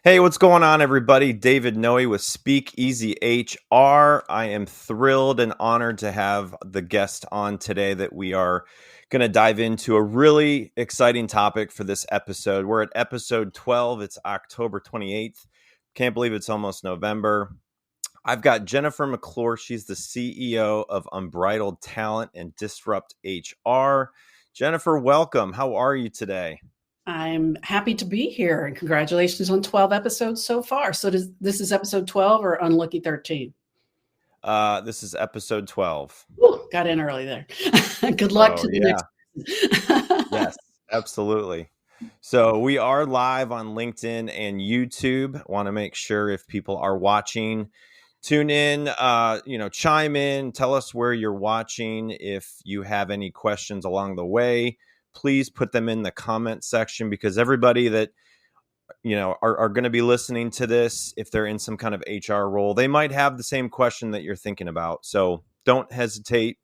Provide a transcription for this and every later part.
Hey, what's going on, everybody? David Noe with Speak Easy HR. I am thrilled and honored to have the guest on today that we are going to dive into a really exciting topic for this episode. We're at episode 12. It's October 28th. Can't believe it's almost November. I've got Jennifer McClure. She's the CEO of Unbridled Talent and Disrupt HR. Jennifer, welcome. How are you today? I'm happy to be here, and congratulations on 12 episodes so far. So this is episode 12 or Unlucky 13? This is episode 12. Ooh, got in early there. Good luck to the next. Yes, absolutely. So we are live on LinkedIn and YouTube. Want to make sure if people are watching, tune in, chime in, tell us where you're watching. If you have any questions along the way, please put them in the comment section, because everybody that are going to be listening to this, if they're in some kind of HR role, they might have the same question that you're thinking about. So don't hesitate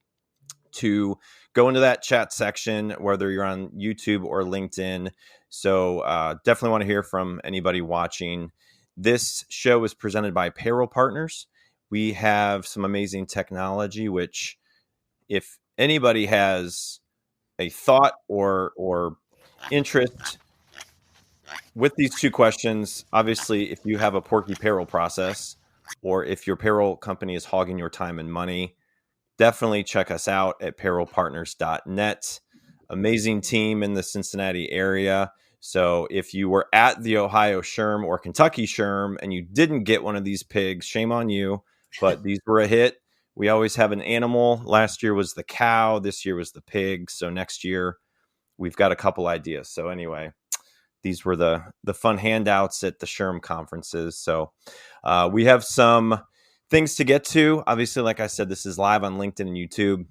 to go into that chat section, whether you're on YouTube or LinkedIn. So definitely want to hear from anybody watching. This show is presented by Payroll Partners. We have some amazing technology, which if anybody has a thought or interest with these two questions, obviously, if you have a porky payroll process or if your payroll company is hogging your time and money, definitely check us out at payrollpartners.net. Amazing team in the Cincinnati area. So if you were at the Ohio SHRM or Kentucky SHRM and you didn't get one of these pigs, shame on you, but these were a hit. We always have an animal. Last year was the cow. This year was the pig. So next year we've got a couple ideas. So anyway, these were the fun handouts at the SHRM conferences. So we have some things to get to. Obviously, like I said, this is live on LinkedIn and YouTube.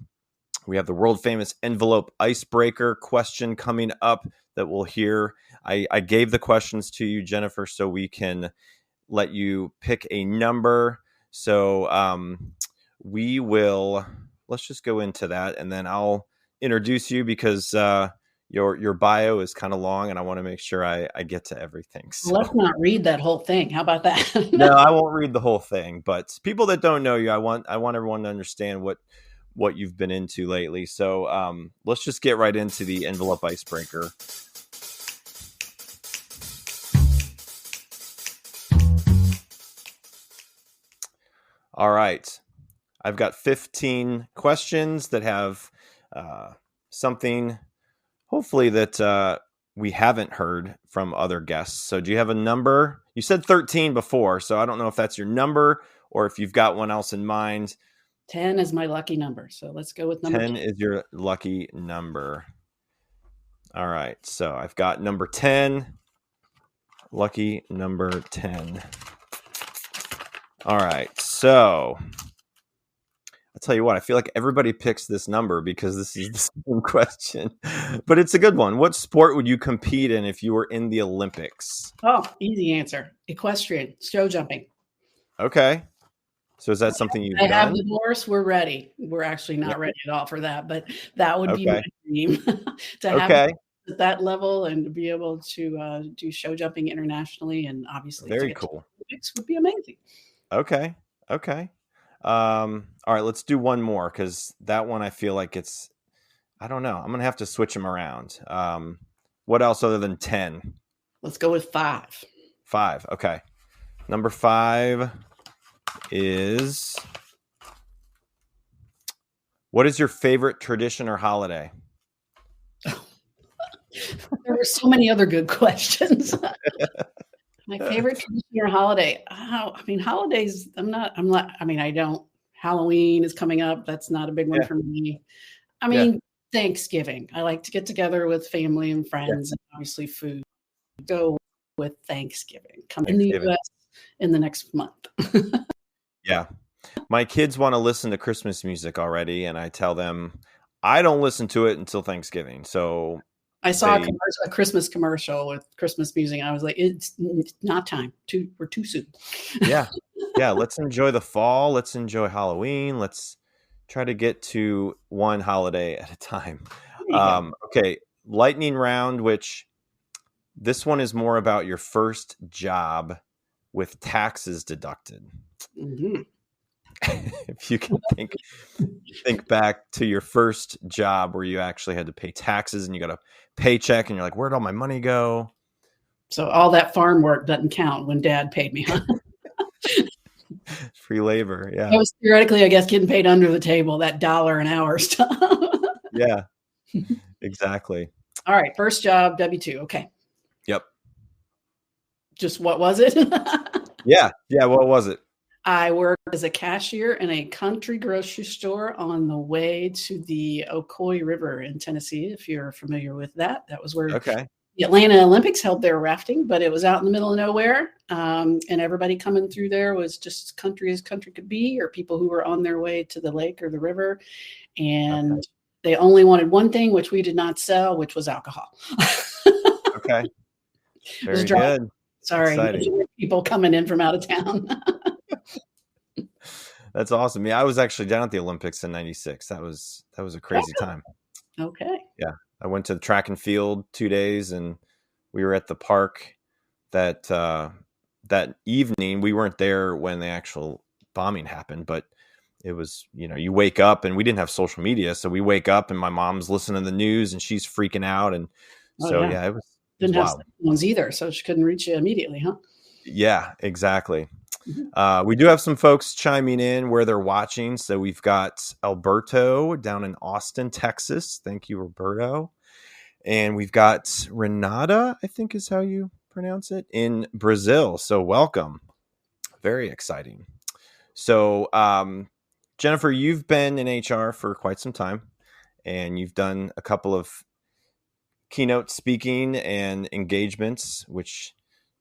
We have the world famous envelope icebreaker question coming up that we'll hear. I gave the questions to you, Jennifer, so we can let you pick a number. So let's just go into that, and then I'll introduce you, because your bio is kind of long and I want to make sure I get to everything. So let's not read that whole thing. How about that? No, I won't read the whole thing, but people that don't know you, I want everyone to understand what you've been into lately. So let's just get right into the envelope icebreaker. All right. I've got 15 questions that have something, hopefully, that we haven't heard from other guests. So do you have a number? You said 13 before, so I don't know if that's your number or if you've got one else in mind. 10 is my lucky number. So let's go with number 10 is your lucky number. All right. So I've got number 10. Lucky number 10. All right. So I'll tell you what, I feel like everybody picks this number because this is the same question, but it's a good one. What sport would you compete in if you were in the Olympics? Oh, easy answer. Equestrian, show jumping. Okay. So is that something you've done? I have the horse. We're ready. We're actually not ready at all for that, but that would be my dream to have at that level and to be able to do show jumping internationally, and obviously very cool. Olympics would be amazing. Okay. All right, let's do one more, because that one I feel like I don't know. I'm going to have to switch them around. What else other than 10? Let's go with 5. 5. Okay. Number 5 is, what is your favorite tradition or holiday? There were so many other good questions. My favorite tradition or holiday. Holidays, Halloween is coming up. That's not a big one for me. Thanksgiving. I like to get together with family and friends, and obviously food. Go with Thanksgiving. Come in the U.S. in the next month. Yeah. My kids want to listen to Christmas music already, and I tell them I don't listen to it until Thanksgiving. So I saw a Christmas commercial with Christmas music. I was like, it's not time. We're too soon. Yeah. Let's enjoy the fall. Let's enjoy Halloween. Let's try to get to one holiday at a time. Okay. Lightning round, which This one is more about your first job with taxes deducted. Mm-hmm. If you can think back to your first job where you actually had to pay taxes and you got a paycheck and you're like, where'd all my money go? So all that farm work doesn't count when Dad paid me, huh? Free labor. Yeah. I was theoretically, I guess, getting paid under the table, that $1 an hour stuff. Yeah, exactly. All right. First job, W-2. Okay. Yep. Just what was it? Yeah. What was it? I worked as a cashier in a country grocery store on the way to the Ocoee River in Tennessee. If you're familiar with that, that was where the Atlanta Olympics held their rafting, but it was out in the middle of nowhere. And everybody coming through there was just country as country could be, or people who were on their way to the lake or the river. And they only wanted one thing, which we did not sell, which was alcohol. Okay. Very good. Sorry, people coming in from out of town. That's awesome. Yeah, I was actually down at the Olympics in '96. That was a crazy time. Okay. Yeah, I went to the track and field 2 days, and we were at the park that evening. We weren't there when the actual bombing happened, but it was, you wake up, and we didn't have social media, so we wake up and my mom's listening to the news and she's freaking out, and it was didn't have wild. ones either, so she couldn't reach you immediately, huh? Yeah, exactly. We do have some folks chiming in where they're watching. So we've got Alberto down in Austin, Texas. Thank you, Roberto. And we've got Renata, I think is how you pronounce it, in Brazil. So welcome. Very exciting. So, Jennifer, you've been in HR for quite some time, and you've done a couple of keynote speaking and engagements, which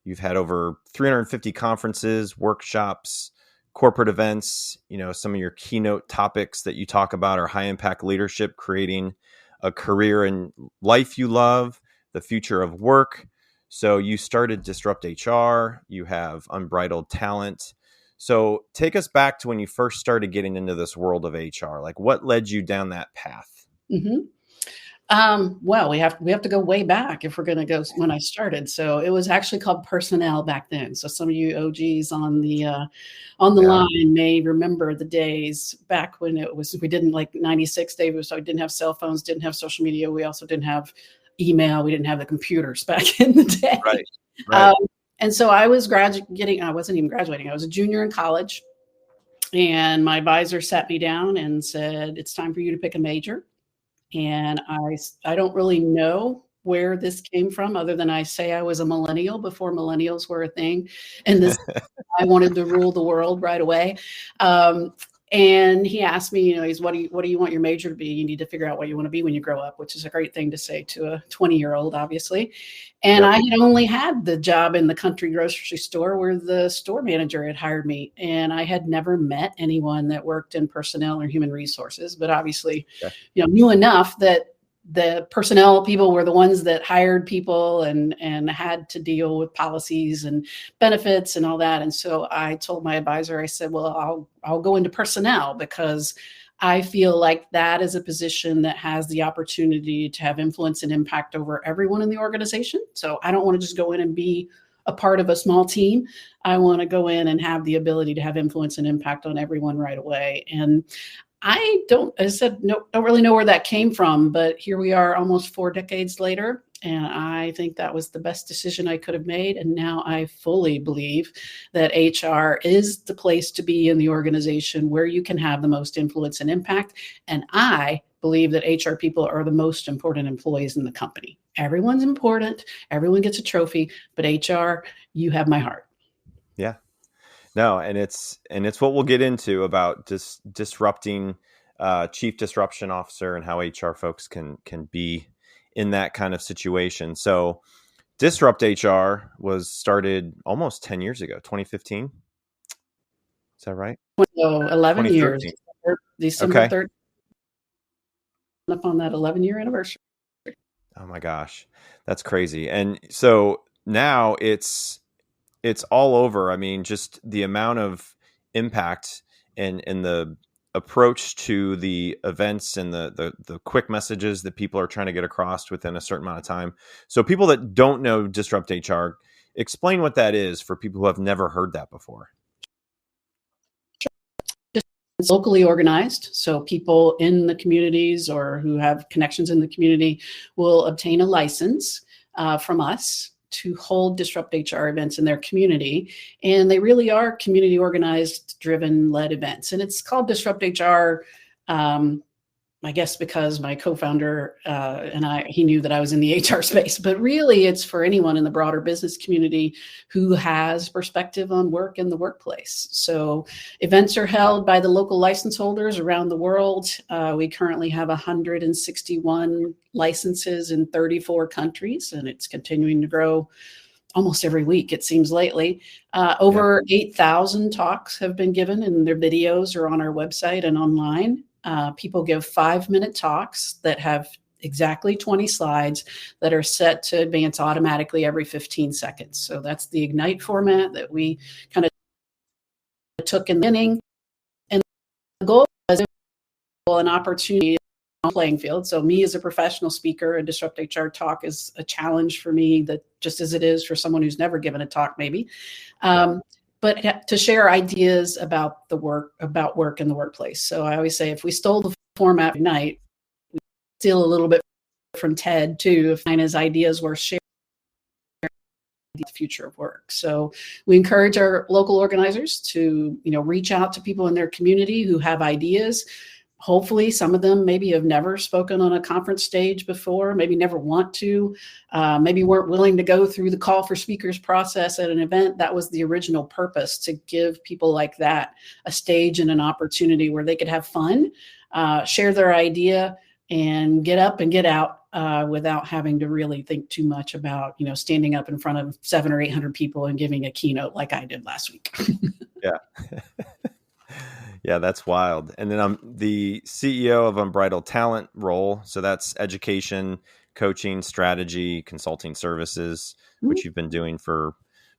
you've had over 350 conferences, workshops, corporate events. Some of your keynote topics that you talk about are high impact leadership, creating a career and life you love, the future of work. So you started Disrupt HR, you have Unbridled Talent. So take us back to when you first started getting into this world of HR. Like, what led you down that path? Well, we have to go way back if we're going to go when I started. So it was actually called personnel back then. So some of you OGs on the line may remember the days back when we didn't, like 96, David. So we didn't have cell phones, didn't have social media. We also didn't have email. We didn't have the computers back in the day. Right. And so I was I wasn't even graduating. I was a junior in college, and my advisor sat me down and said, "It's time for you to pick a major." And I don't really know where this came from, other than I say I was a millennial before millennials were a thing. And this, I wanted to rule the world right away. And he asked me, what do you want your major to be? You need to figure out what you want to be when you grow up, which is a great thing to say to a 20-year-old, obviously. And I had only had the job in the country grocery store where the store manager had hired me. And I had never met anyone that worked in personnel or human resources, but obviously, knew enough that the personnel people were the ones that hired people and had to deal with policies and benefits and all that. And so I told my advisor, I said, well, I'll go into personnel, because I feel like that is a position that has the opportunity to have influence and impact over everyone in the organization. So I don't want to just go in and be a part of a small team. I want to go in and have the ability to have influence and impact on everyone right away. And I don't really know where that came from, but here we are almost 4 decades later. And I think that was the best decision I could have made. And now I fully believe that HR is the place to be in the organization where you can have the most influence and impact. And I believe that HR people are the most important employees in the company. Everyone's important. Everyone gets a trophy, but HR, you have my heart. Yeah. No, and it's what we'll get into about disrupting, chief disruption officer, and how HR folks can be in that kind of situation. So Disrupt HR was started almost 10 years ago, 2015. Is that right? So 11 years. December 3rd. Up on that 11-year anniversary. Oh my gosh. That's crazy. And so now it's all over. I mean, just the amount of impact and the approach to the events and the quick messages that people are trying to get across within a certain amount of time. So people that don't know Disrupt HR, explain what that is for people who have never heard that before. It's locally organized, so people in the communities or who have connections in the community will obtain a license from us to hold Disrupt HR events in their community. And they really are community organized, driven, led events. And it's called Disrupt HR, I guess because my co-founder he knew that I was in the HR space, but really it's for anyone in the broader business community who has perspective on work in the workplace. So events are held by the local license holders around the world. We currently have 161 licenses in 34 countries, and it's continuing to grow almost every week, it seems lately. Over 8,000 talks have been given, and their videos are on our website and online. People give 5-minute talks that have exactly 20 slides that are set to advance automatically every 15 seconds. So that's the Ignite format that we kind of took in the beginning. And the goal was an opportunity on playing field. So me as a professional speaker, a Disrupt HR talk is a challenge for me, that just as it is for someone who's never given a talk, maybe. But to share ideas about work in the workplace. So I always say, if we stole the format of Ignite, we steal a little bit from TED too, if his ideas were shared the future of work. So we encourage our local organizers to, reach out to people in their community who have ideas. Hopefully some of them maybe have never spoken on a conference stage before, maybe never want to, maybe weren't willing to go through the call for speakers process at an event. That was the original purpose, to give people like that a stage and an opportunity where they could have fun, share their idea, and get up and get out without having to really think too much about, standing up in front of 700 or 800 people and giving a keynote like I did last week. Yeah. Yeah, that's wild. And then I'm the CEO of Unbridled Talent role. So that's education, coaching, strategy, consulting services, which you've been doing for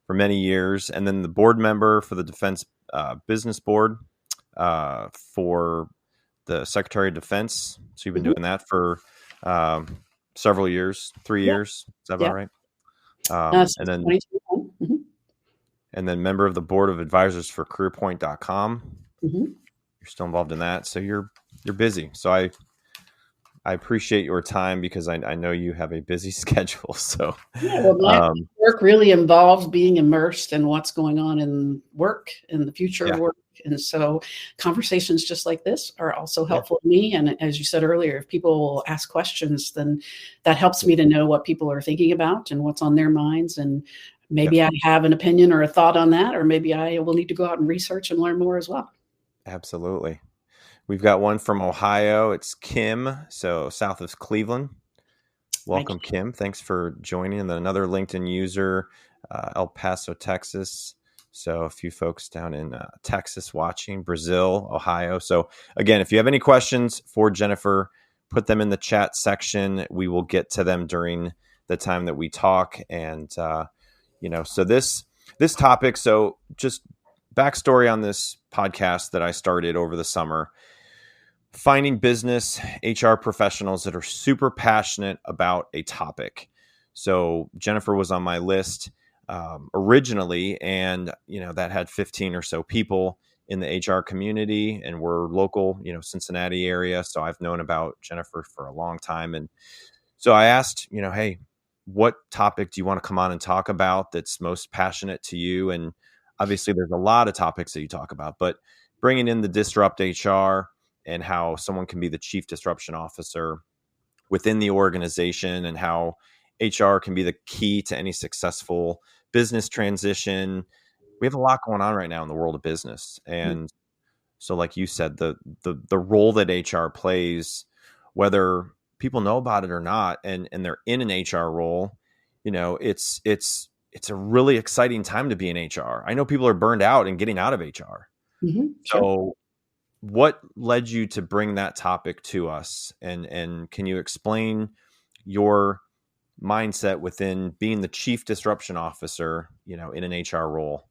many years. And then the board member for the Defense Business Board for the Secretary of Defense. So you've been doing that for several years, 3 years. Is that about right? And then and then member of the board of advisors for careerpoint.com. You're still involved in that. So you're busy. So I appreciate your time, because I know you have a busy schedule. So my work really involves being immersed in what's going on in work, in the future of work. And so conversations just like this are also helpful to me. And as you said earlier, if people will ask questions, then that helps me to know what people are thinking about and what's on their minds. And maybe I have an opinion or a thought on that, or maybe I will need to go out and research and learn more as well. Absolutely. We've got one from Ohio. It's Kim, so south of Cleveland. Welcome, Kim. Thanks for joining. And then another LinkedIn user, El Paso, Texas. So a few folks down in Texas watching, Brazil, Ohio. So again, if you have any questions for Jennifer, put them in the chat section. We will get to them during the time that we talk. And, so this topic, so just backstory on this podcast that I started over the summer, finding business HR professionals that are super passionate about a topic. So Jennifer was on my list originally, and that had 15 or so people in the HR community, and we're local, Cincinnati area. So I've known about Jennifer for a long time. And so I asked, hey, what topic do you want to come on and talk about that's most passionate to you? And obviously there's a lot of topics that you talk about, but bringing in the Disrupt HR and how someone can be the chief disruption officer within the organization, and how HR can be the key to any successful business transition. We have a lot going on right now in the world of business. And so like you said, the role that HR plays, whether people know about it or not, and they're in an HR role, it's a really exciting time to be in HR. I know people are burned out and getting out of HR. So what led you to bring that topic to us? And can you explain your mindset within being the chief disruption officer, in an HR role?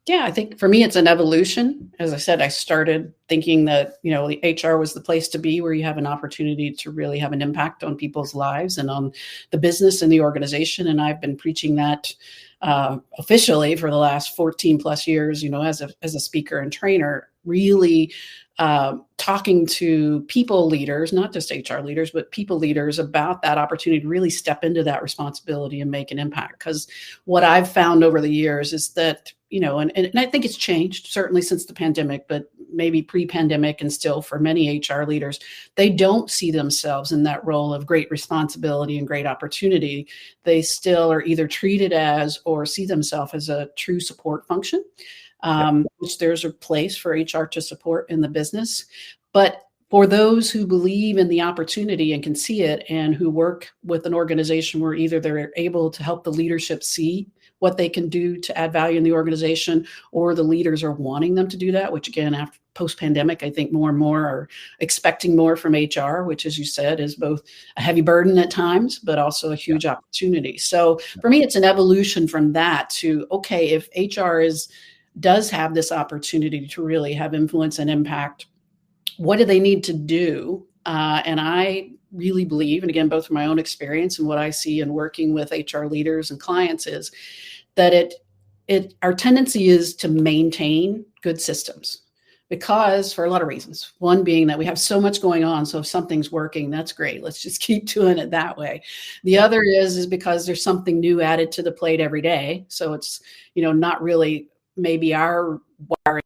Yeah, I think for me, it's an evolution. As I said, I started thinking that, the HR was the place to be where you have an opportunity to really have an impact on people's lives and on the business and the organization. And I've been preaching that officially for the last 14 plus years, as a speaker and trainer, really talking to people leaders, not just HR leaders, but people leaders about that opportunity to really step into that responsibility and make an impact. Because what I've found over the years is that, and I think it's changed certainly since the pandemic, but maybe pre-pandemic and still for many HR leaders, they don't see themselves in that role of great responsibility and great opportunity. They still are either treated as or see themselves as a true support function, which there's a place for HR to support in the business. But for those who believe in the opportunity and can see it and who work with an organization where either they're able to help the leadership see what they can do to add value in the organization, or the leaders are wanting them to do that, which again, after post-pandemic, I think more and more are expecting more from HR, which, as you said, is both a heavy burden at times, but also a huge opportunity. So for me, it's an evolution from that to, okay, if HR does have this opportunity to really have influence and impact, what do they need to do? And I really believe, and again, both from my own experience and what I see in working with HR leaders and clients, is that our tendency is to maintain good systems, because for a lot of reasons. One being that we have so much going on. So if something's working, that's great. Let's just keep doing it that way. The other is because there's something new added to the plate every day. So it's, not really maybe our wiring.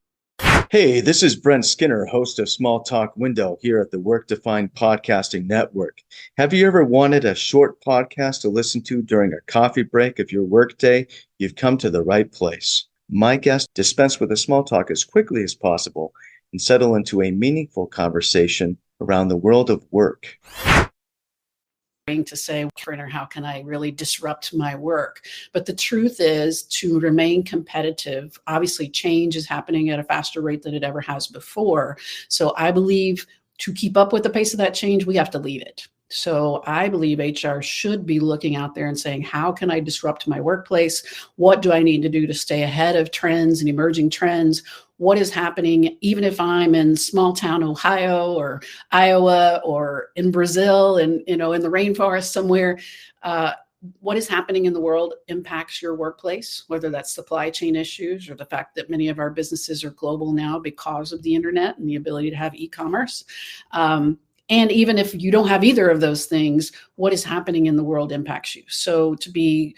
Hey, this is Brent Skinner, host of Small Talk Window here at the Work Defined Podcasting Network. Have you ever wanted a short podcast to listen to during a coffee break of your workday? You've come to the right place. My guests dispense with the small talk as quickly as possible and settle into a meaningful conversation around the world of work. To say, trainer, how can I really disrupt my work? But the truth is, to remain competitive, obviously change is happening at a faster rate than it ever has before. So I believe to keep up with the pace of that change, we have to lead it. So I believe HR should be looking out there and saying, how can I disrupt my workplace? What do I need to do to stay ahead of trends and emerging trends? What is happening, even if I'm in small town Ohio or Iowa or in Brazil and, in the rainforest somewhere, what is happening in the world impacts your workplace, whether that's supply chain issues or the fact that many of our businesses are global now because of the internet and the ability to have e-commerce. And even if you don't have either of those things, what is happening in the world impacts you. So to be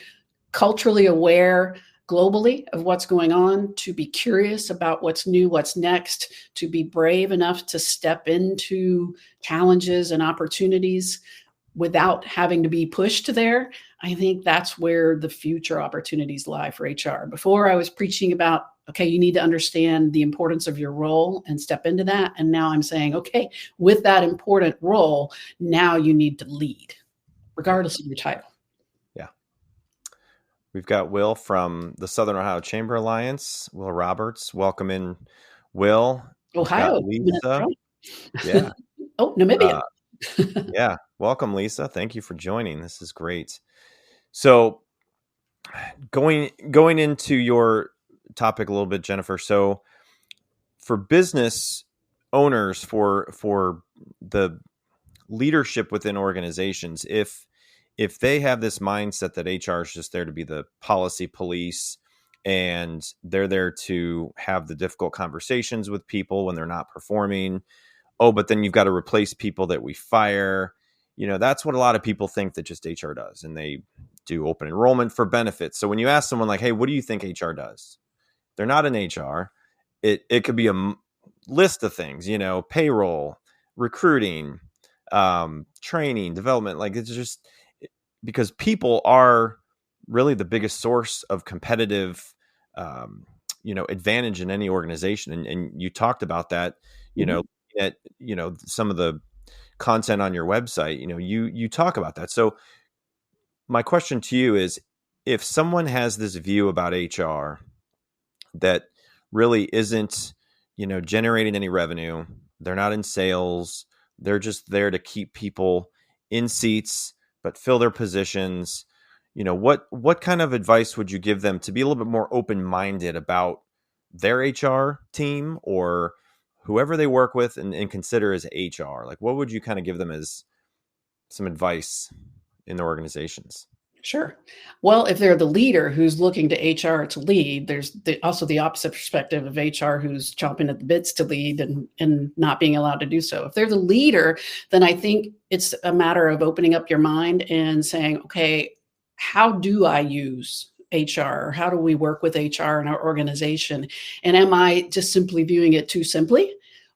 culturally aware globally of what's going on, to be curious about what's new, what's next, to be brave enough to step into challenges and opportunities without having to be pushed there, I think that's where the future opportunities lie for HR. Before I was preaching about, okay, you need to understand the importance of your role and step into that. And now I'm saying, okay, with that important role, now you need to lead, regardless of your title. Yeah. We've got Will from the Southern Ohio Chamber Alliance, Will Roberts. Welcome in, Will. Ohio. Lisa. Yeah. Oh, Namibia. Yeah. Welcome, Lisa. Thank you for joining. This is great. So going into your topic a little bit, Jennifer. So for business owners, for the leadership within organizations, if they have this mindset that HR is just there to be the policy police and they're there to have the difficult conversations with people when they're not performing, but then you've got to replace people that we fire. That's what a lot of people think that just HR does. And they do open enrollment for benefits. So when you ask someone like, hey, what do you think HR does? They're not in HR. It could be a list of things, payroll, recruiting, training, development. Like, it's just because people are really the biggest source of competitive, advantage in any organization. And you talked about that, at, some of the content on your website, you talk about that. So my question to you is, if someone has this view about HR that really isn't, generating any revenue, they're not in sales, they're just there to keep people in seats, but fill their positions, what kind of advice would you give them to be a little bit more open-minded about their HR team or whoever they work with and consider as HR? Like, what would you kind of give them as some advice in their organizations? Sure. Well, if they're the leader who's looking to HR to lead, there's also the opposite perspective of HR who's chomping at the bits to lead and not being allowed to do so. If they're the leader, then I think it's a matter of opening up your mind and saying, okay, how do I use HR? Or how do we work with HR in our organization? And am I just simply viewing it too simply?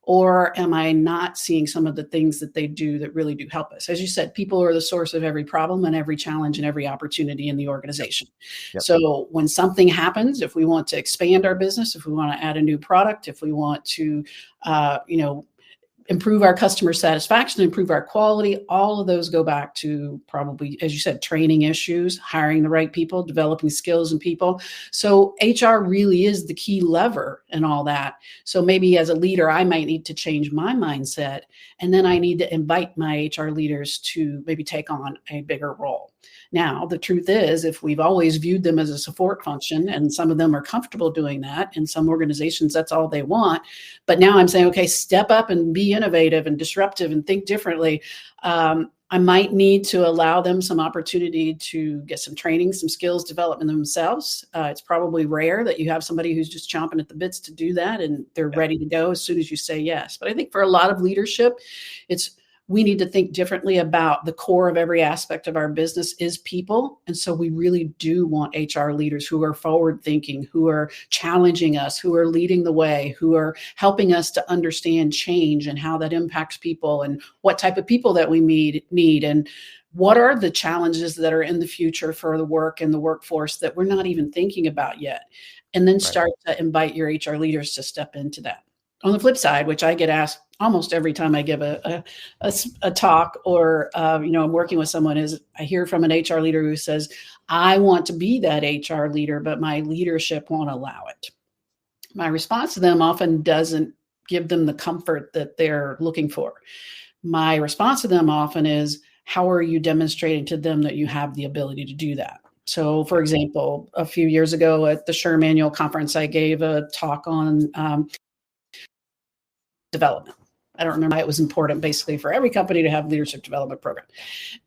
Or am I not seeing some of the things that they do that really do help us? As you said, people are the source of every problem and every challenge and every opportunity in the organization. Yep. So when something happens, if we want to expand our business, if we want to add a new product, if we want to, improve our customer satisfaction, improve our quality, all of those go back to probably, as you said, training issues, hiring the right people, developing skills in people. So HR really is the key lever in all that. So maybe as a leader, I might need to change my mindset, and then I need to invite my HR leaders to maybe take on a bigger role. Now, the truth is, if we've always viewed them as a support function, and some of them are comfortable doing that, in some organizations, that's all they want. But now I'm saying, okay, step up and be innovative and disruptive and think differently. I might need to allow them some opportunity to get some training, some skills development themselves. It's probably rare that you have somebody who's just chomping at the bits to do that and they're ready to go as soon as you say yes. But I think for a lot of leadership, we need to think differently about the core of every aspect of our business is people. And so we really do want HR leaders who are forward thinking, who are challenging us, who are leading the way, who are helping us to understand change and how that impacts people and what type of people that we need and what are the challenges that are in the future for the work and the workforce that we're not even thinking about yet. And then start to invite your HR leaders to step into that. On the flip side, which I get asked almost every time I give a talk or, I'm working with someone, is I hear from an HR leader who says, I want to be that HR leader, but my leadership won't allow it. My response to them often doesn't give them the comfort that they're looking for. My response to them often is, how are you demonstrating to them that you have the ability to do that? So, for example, a few years ago at the SHRM annual conference, I gave a talk on development. I don't remember why it was important basically for every company to have a leadership development program.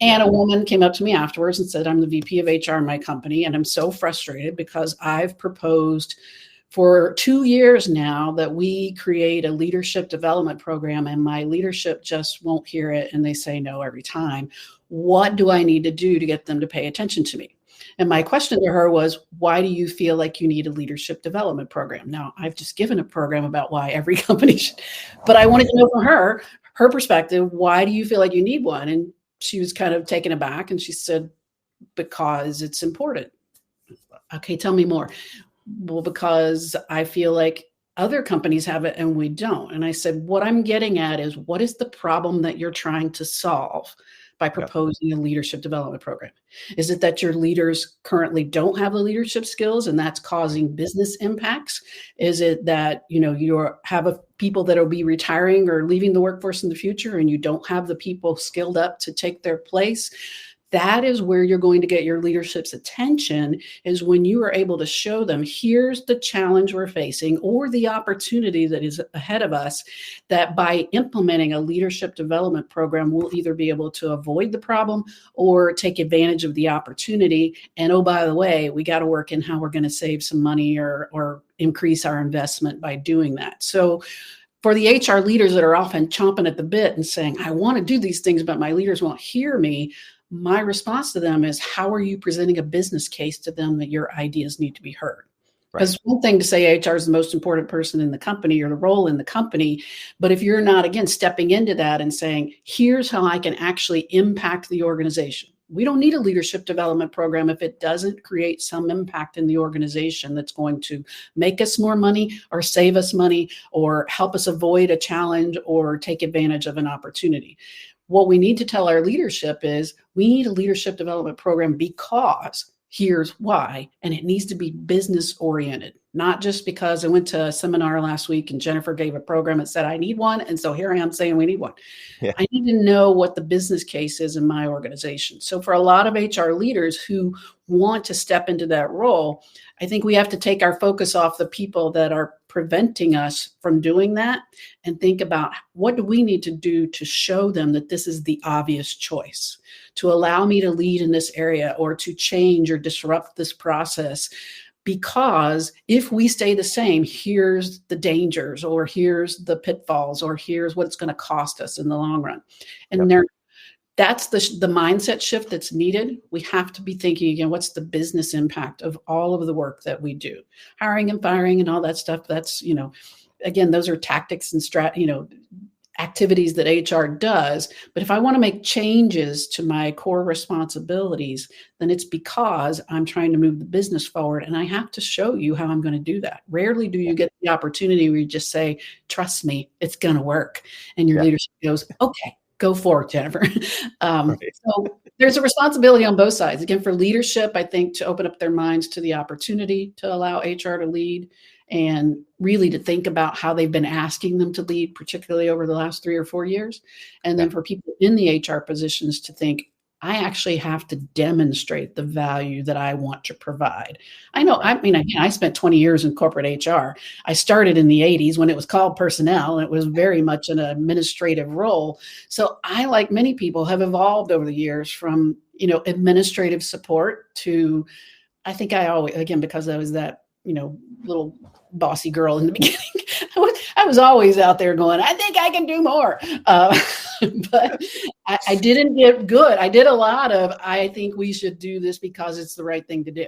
And a woman came up to me afterwards and said, I'm the VP of HR in my company, and I'm so frustrated because I've proposed for 2 years now that we create a leadership development program, and my leadership just won't hear it, and they say no every time. What do I need to do to get them to pay attention to me? And my question to her was, why do you feel like you need a leadership development program? Now, I've just given a program about why every company should, but I wanted to know from her perspective, why do you feel like you need one? And she was kind of taken aback and she said, because it's important. Okay, tell me more. Well, because I feel like other companies have it and we don't. And I said, what I'm getting at is, what is the problem that you're trying to solve by proposing a leadership development program? Is it that your leaders currently don't have the leadership skills and that's causing business impacts? Is it that, you have people that will be retiring or leaving the workforce in the future and you don't have the people skilled up to take their place? That is where you're going to get your leadership's attention, is when you are able to show them, here's the challenge we're facing or the opportunity that is ahead of us, that by implementing a leadership development program, we'll either be able to avoid the problem or take advantage of the opportunity. And oh, by the way, we got to work in how we're going to save some money or increase our investment by doing that. So for the HR leaders that are often chomping at the bit and saying, I want to do these things, but my leaders won't hear me, my response to them is, how are you presenting a business case to them that your ideas need to be heard? Because one thing to say HR is the most important person in the company or the role in the company, but if you're not, again, stepping into that and saying, here's how I can actually impact the organization. We don't need a leadership development program if it doesn't create some impact in the organization that's going to make us more money or save us money or help us avoid a challenge or take advantage of an opportunity. What we need to tell our leadership is, we need a leadership development program because here's why, and it needs to be business oriented, not just because I went to a seminar last week and Jennifer gave a program and said, I need one. And so here I am saying we need one. Yeah. I need to know what the business case is in my organization. So for a lot of HR leaders who want to step into that role, I think we have to take our focus off the people that are preventing us from doing that, and think about what do we need to do to show them that this is the obvious choice, to allow me to lead in this area or to change or disrupt this process. Because if we stay the same, here's the dangers, or here's the pitfalls, or here's what it's going to cost us in the long run. And that's the mindset shift that's needed. We have to be thinking again, what's the business impact of all of the work that we do? Hiring and firing and all that stuff. That's, again, those are tactics and activities that HR does. But if I want to make changes to my core responsibilities, then it's because I'm trying to move the business forward, and I have to show you how I'm going to do that. Rarely do you get the opportunity where you just say, trust me, it's going to work. And your leadership goes, okay, go for it, Jennifer. So there's a responsibility on both sides. Again, for leadership, I think, to open up their minds to the opportunity to allow HR to lead, and really to think about how they've been asking them to lead, particularly over the last 3 or 4 years. And then for people in the HR positions to think, I actually have to demonstrate the value that I want to provide. I spent 20 years in corporate HR. I started in the 80s when it was called personnel, and it was very much an administrative role. So I, like many people, have evolved over the years from, administrative support to, I think I always, again, because I was that, little bossy girl in the beginning, I was always out there going, I think I can do more. But I didn't get good. I did a lot of, I think we should do this because it's the right thing to do.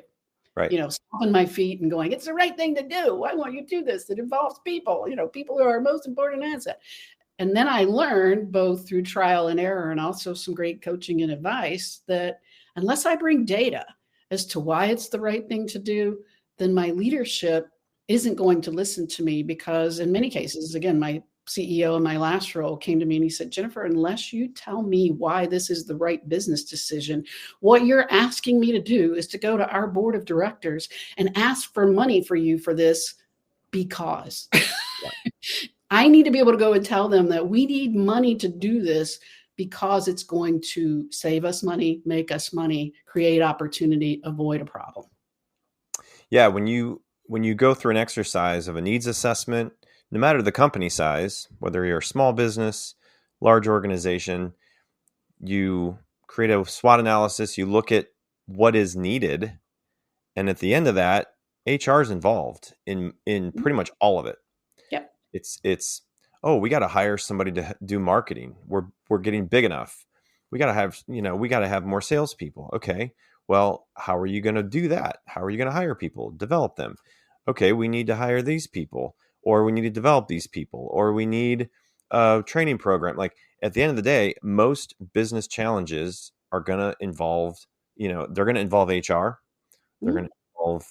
Right. Stomping my feet and going, it's the right thing to do. Why won't you do this? It involves people. People are our most important asset. And then I learned, both through trial and error and also some great coaching and advice, that unless I bring data as to why it's the right thing to do, then my leadership isn't going to listen to me. Because in many cases, again, my CEO in my last role came to me and he said, Jennifer, unless you tell me why this is the right business decision, what you're asking me to do is to go to our board of directors and ask for money for you for this, because I need to be able to go and tell them that we need money to do this because it's going to save us money, make us money, create opportunity, avoid a problem. Yeah, when you go through an exercise of a needs assessment, no matter the company size, whether you're a small business, large organization, you create a SWOT analysis, you look at what is needed, and at the end of that, HR is involved in pretty much all of it. Yep. It's we got to hire somebody to do marketing. We're getting big enough. We got to have more salespeople. Okay. Well, how are you going to do that? How are you going to hire people, develop them? Okay, we need to hire these people, or we need to develop these people, or we need a training program. Like, at the end of the day, most business challenges are going to involve, they're going to involve HR. They're going to involve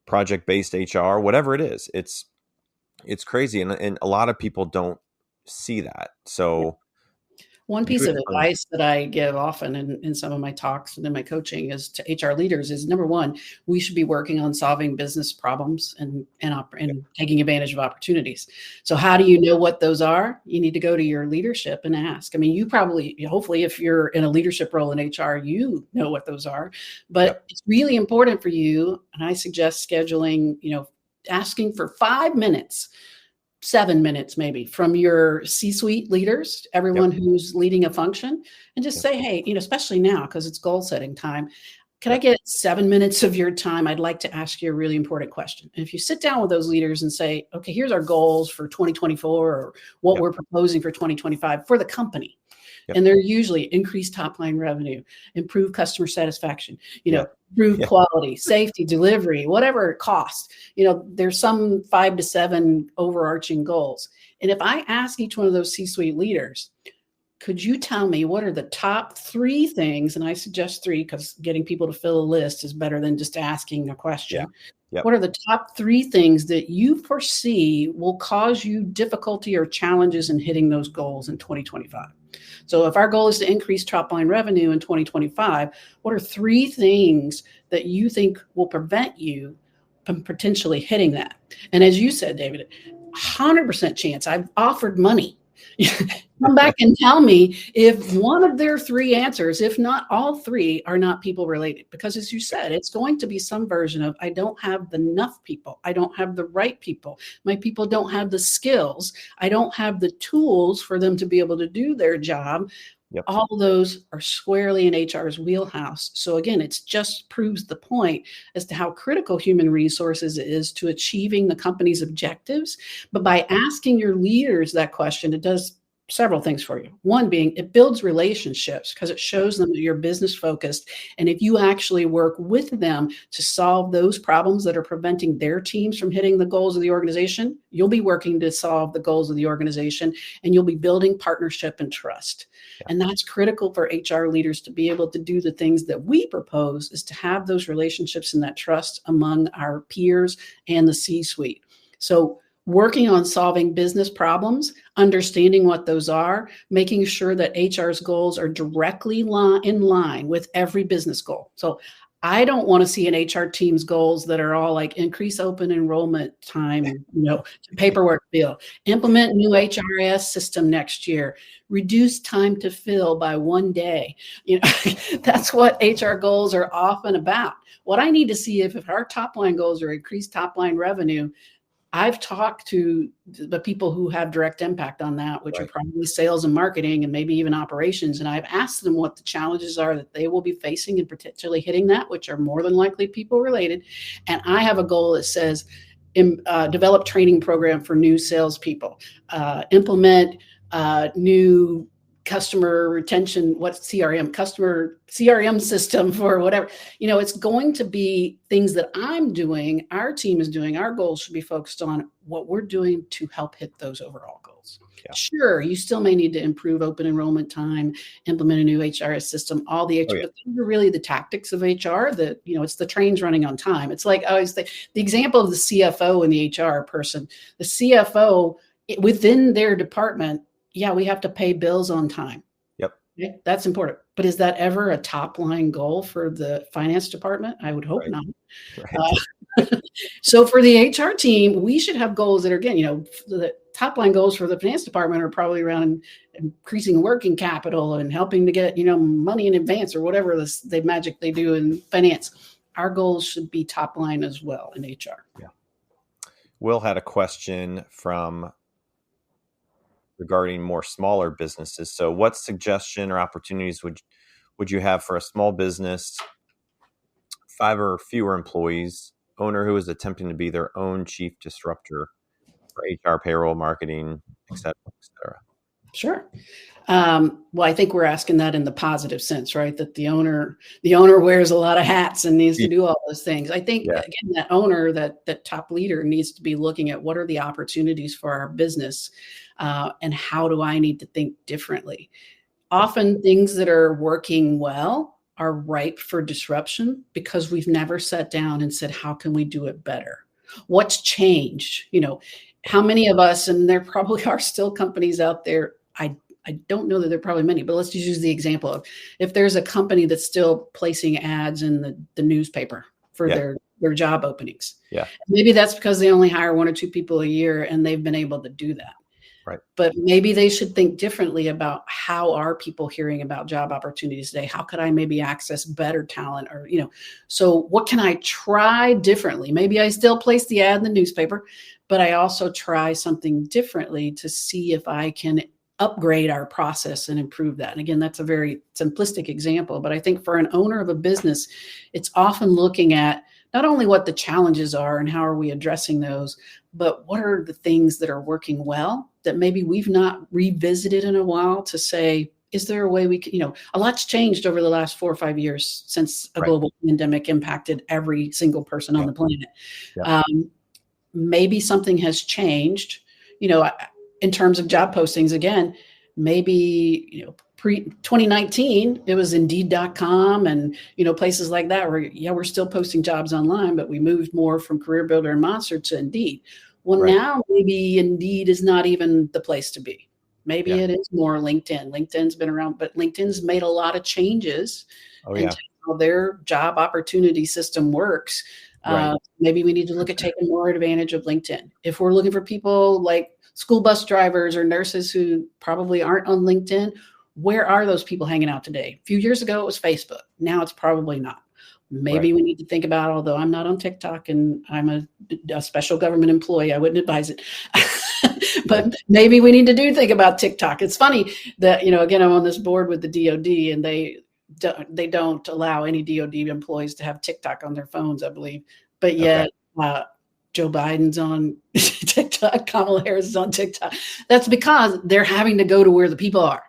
project-based HR, whatever it is. It's crazy. And a lot of people don't see that. So one piece of advice that I give often in some of my talks and in my coaching is to HR leaders is, number one, we should be working on solving business problems and taking advantage of opportunities. So how do you know what those are? You need to go to your leadership and ask. I mean, you probably, hopefully, if you're in a leadership role in HR, you know what those are, but it's really important for you. And I suggest scheduling, asking for 5 minutes, 7 minutes maybe, from your C-suite leaders, everyone who's leading a function, and just say, hey, especially now, because it's goal setting time, can I get 7 minutes of your time? I'd like to ask you a really important question. And if you sit down with those leaders and say, okay, here's our goals for 2024, or what we're proposing for 2025 for the company. And they're usually increased top line revenue, improve customer satisfaction, improve quality, safety, delivery, whatever it costs. There's some 5 to 7 overarching goals. And if I ask each one of those C-suite leaders, could you tell me what are the top 3 things? And I suggest 3, because getting people to fill a list is better than just asking a question. What are the top 3 things that you foresee will cause you difficulty or challenges in hitting those goals in 2025? So if our goal is to increase top line revenue in 2025, what are 3 things that you think will prevent you from potentially hitting that? And as you said, David, 100% chance. I've offered money Come back and tell me if one of their three answers, if not all three, are not people related. Because as you said, it's going to be some version of, I don't have enough people. I don't have the right people. My people don't have the skills. I don't have the tools for them to be able to do their job. Yep. All those are squarely in HR's wheelhouse. So again, it just proves the point as to how critical human resources is to achieving the company's objectives. But by asking your leaders that question, it does several things for you. One being it builds relationships because it shows them that you're business focused. And if you actually work with them to solve those problems that are preventing their teams from hitting the goals of the organization, you'll be working to solve the goals of the organization, and you'll be building partnership and trust. Yeah. And that's critical for HR leaders to be able to do the things that we propose, is to have those relationships and that trust among our peers and the C-suite. So working on solving business problems, understanding what those are, making sure that HR's goals are directly in line with every business goal. So I don't want to see an HR team's goals that are all like increase open enrollment time, paperwork bill, implement new HRIS system next year, reduce time to fill by 1 day. That's what HR goals are often about. What I need to see if our top line goals are increased top line revenue, I've talked to the people who have direct impact on that, which are probably sales and marketing and maybe even operations. And I've asked them what the challenges are that they will be facing in potentially hitting that, which are more than likely people related. And I have a goal that says, develop training program for new salespeople, implement new customer retention, customer CRM system for whatever, it's going to be things that I'm doing, our team is doing. Our goals should be focused on what we're doing to help hit those overall goals. Yeah. Sure, you still may need to improve open enrollment time, implement a new HRS system, all the HR, but these are really the tactics of HR that, it's the trains running on time. It's like, I always think the example of the CFO and the HR person, the CFO within their department, yeah, we have to pay bills on time. Yep. Okay? That's important. But is that ever a top line goal for the finance department? I would hope not. Right. So for the HR team, we should have goals that are, again, the top line goals for the finance department are probably around increasing working capital and helping to get, money in advance or whatever the magic they do in finance. Our goals should be top line as well in HR. Yeah. Will had a question regarding more smaller businesses. So what suggestion or opportunities would you have for a small business, 5 or fewer employees, owner who is attempting to be their own chief disruptor for HR, payroll, marketing, et cetera, et cetera? Sure. Well, I think we're asking that in the positive sense, right? That the owner wears a lot of hats and needs to do all those things. I think, again, that owner, that top leader needs to be looking at what are the opportunities for our business and how do I need to think differently? Often things that are working well are ripe for disruption because we've never sat down and said, how can we do it better? What's changed? How many of us, and there probably are still companies out there, I don't know that there are probably many, but let's just use the example of if there's a company that's still placing ads in the newspaper for their job openings. Yeah. Maybe that's because they only hire 1 or 2 people a year and they've been able to do that. Right. But maybe they should think differently about how are people hearing about job opportunities today? How could I maybe access better talent or, so what can I try differently? Maybe I still place the ad in the newspaper, but I also try something differently to see if I can upgrade our process and improve that. And again, that's a very simplistic example, but I think for an owner of a business, it's often looking at not only what the challenges are and how are we addressing those, but what are the things that are working well that maybe we've not revisited in a while to say, is there a way we can, a lot's changed over the last 4 or 5 years since a global pandemic impacted every single person on the planet. Yeah. Maybe something has changed, in terms of job postings. Again, maybe, pre-2019, it was Indeed.com and, places like that where, we're still posting jobs online, but we moved more from Career Builder and Monster to Indeed. Well, now maybe Indeed is not even the place to be. Maybe it is more LinkedIn. LinkedIn's been around, but LinkedIn's made a lot of changes into how their job opportunity system works. Maybe we need to look at taking more advantage of LinkedIn. If we're looking for people like school bus drivers or nurses who probably aren't on LinkedIn. Where are those people hanging out today? A few years ago, it was Facebook. Now it's probably not. Maybe we need to think about, although I'm not on TikTok and I'm a special government employee, I wouldn't advise it. But maybe we need to think about TikTok. It's funny that, again, I'm on this board with the DOD, and they don't allow any DOD employees to have TikTok on their phones, I believe. But yet Joe Biden's on TikTok, Kamala Harris is on TikTok. That's because they're having to go to where the people are.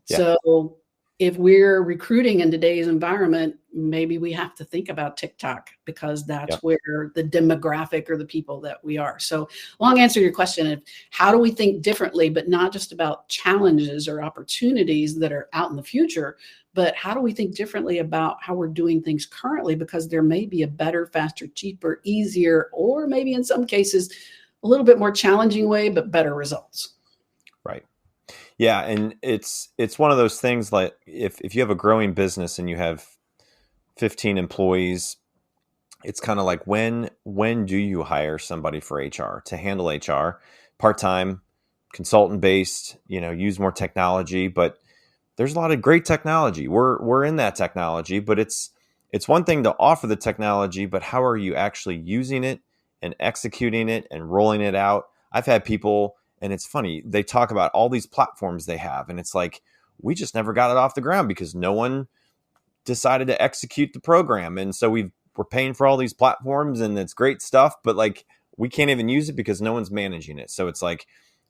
Yeah. So if we're recruiting in today's environment, maybe we have to think about TikTok, because that's where the demographic or the people that we are. So long answer to your question of how do we think differently, but not just about challenges or opportunities that are out in the future, but how do we think differently about how we're doing things currently, because there may be a better, faster, cheaper, easier, or maybe in some cases a little bit more challenging way, but better results. Right. Yeah. And it's one of those things, like if you have a growing business and you have 15 employees, it's kind of like, when do you hire somebody for HR to handle HR part-time, consultant based, use more technology, but there's a lot of great technology. We're in that technology, but it's one thing to offer the technology, but how are you actually using it and executing it and rolling it out? I've had people, and it's funny, they talk about all these platforms they have, and it's like, we just never got it off the ground because no one decided to execute the program. And so we're paying for all these platforms, and it's great stuff, but like, we can't even use it because no one's managing it. So it's like,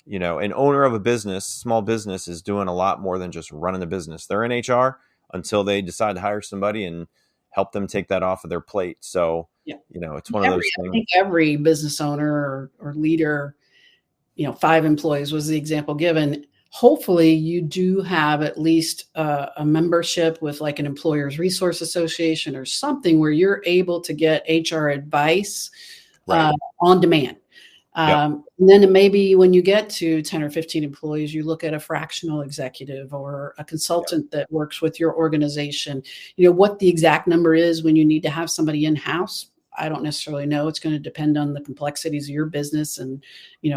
an owner of a business, small business, is doing a lot more than just running the business. They're in HR until they decide to hire somebody and help them take that off of their plate. So, it's one of those things. I think every business owner or leader, 5 employees was the example given. Hopefully you do have at least a membership with like an employers resource association or something where you're able to get HR advice on demand. And then maybe when you get to 10 or 15 employees, you look at a fractional executive or a consultant that works with your organization. What the exact number is when you need to have somebody in-house, I don't necessarily know. It's going to depend on the complexities of your business and,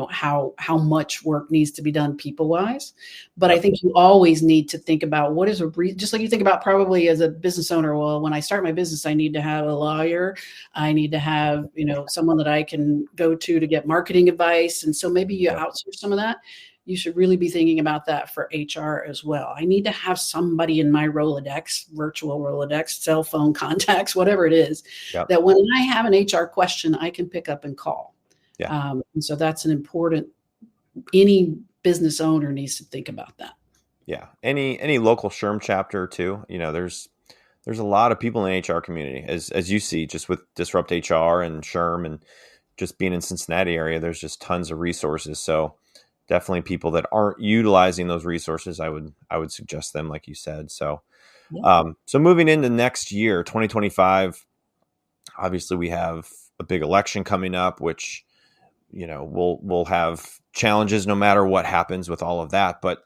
how much work needs to be done people-wise. But I think you always need to think about what is just like you think about probably as a business owner. Well, when I start my business, I need to have a lawyer. I need to have, someone that I can go to get marketing advice. And so maybe you outsource some of that. You should really be thinking about that for HR as well. I need to have somebody in my Rolodex, virtual Rolodex, cell phone contacts, whatever it is, that when I have an HR question, I can pick up and call. And so that's an important, any business owner needs to think about that. Yeah. Any local SHRM chapter too, there's a lot of people in the HR community, as you see, just with Disrupt HR and SHRM and just being in Cincinnati area, there's just tons of resources. So definitely people that aren't utilizing those resources, I would suggest them, like you said. So, so moving into next year, 2025, obviously we have a big election coming up, which, we'll have challenges no matter what happens with all of that. But,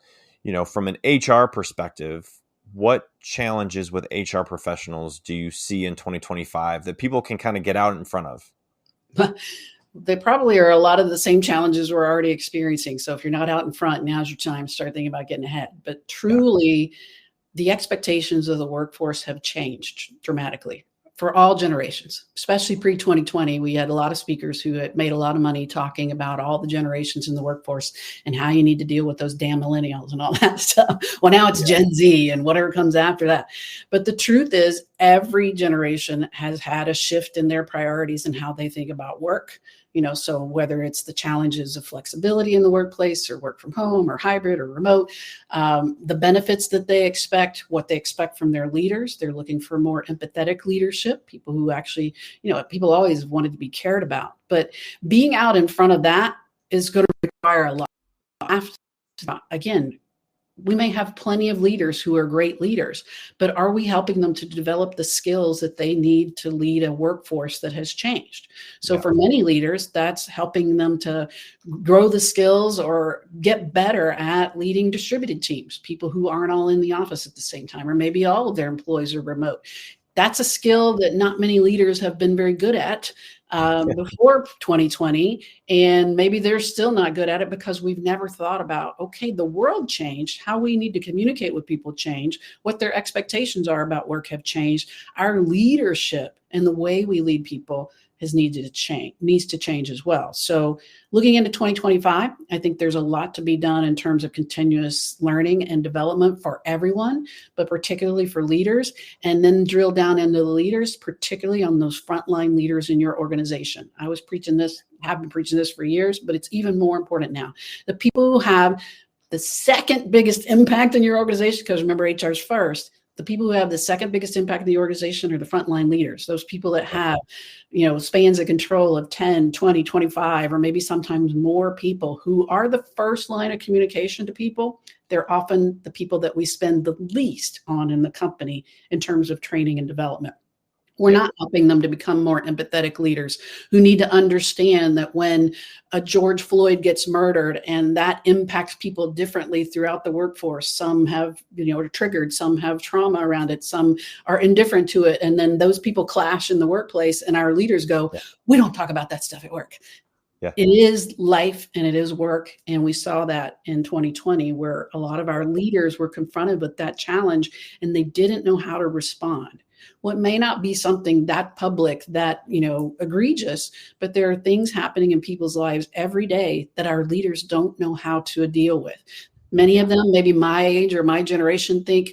from an HR perspective, what challenges with HR professionals do you see in 2025 that people can kind of get out in front of? They probably are a lot of the same challenges we're already experiencing. So if you're not out in front, now's your time to start thinking about getting ahead. But truly, the expectations of the workforce have changed dramatically for all generations, especially pre-2020. We had a lot of speakers who had made a lot of money talking about all the generations in the workforce and how you need to deal with those damn millennials and all that stuff. Well, now it's Gen Z and whatever comes after that. But the truth is, every generation has had a shift in their priorities and how they think about work. So whether it's the challenges of flexibility in the workplace or work from home or hybrid or remote, the benefits that they expect, what they expect from their leaders, they're looking for more empathetic leadership, people who actually, people always wanted to be cared about. But being out in front of that is going to require a lot. Again, we may have plenty of leaders who are great leaders, but are we helping them to develop the skills that they need to lead a workforce that has changed? So for many leaders, that's helping them to grow the skills or get better at leading distributed teams, people who aren't all in the office at the same time, or maybe all of their employees are remote. That's a skill that not many leaders have been very good at. before 2020, and maybe they're still not good at it because we've never thought about, okay, the world changed, how we need to communicate with people changed, what their expectations are about work have changed, our leadership and the way we lead people needs to change as well. So looking into 2025, I think there's a lot to be done in terms of continuous learning and development for everyone, but particularly for leaders, and then drill down into the leaders, particularly on those frontline leaders in your organization. I was preaching this, have been preaching this for years, but it's even more important now. The people who have the second biggest impact in your organization, because remember, HR is first. The people who have the second biggest impact in the organization are the frontline leaders, those people that have, spans of control of 10, 20, 25, or maybe sometimes more people who are the first line of communication to people. They're often the people that we spend the least on in the company in terms of training and development. We're not helping them to become more empathetic leaders who need to understand that when a George Floyd gets murdered and that impacts people differently throughout the workforce, some have, triggered, some have trauma around it, some are indifferent to it. And then those people clash in the workplace and our leaders go, we don't talk about that stuff at work. Yeah. It is life and it is work. And we saw that in 2020, where a lot of our leaders were confronted with that challenge and they didn't know how to respond. Well, it may not be something that public, that, egregious, but there are things happening in people's lives every day that our leaders don't know how to deal with. Many of them, maybe my age or my generation, think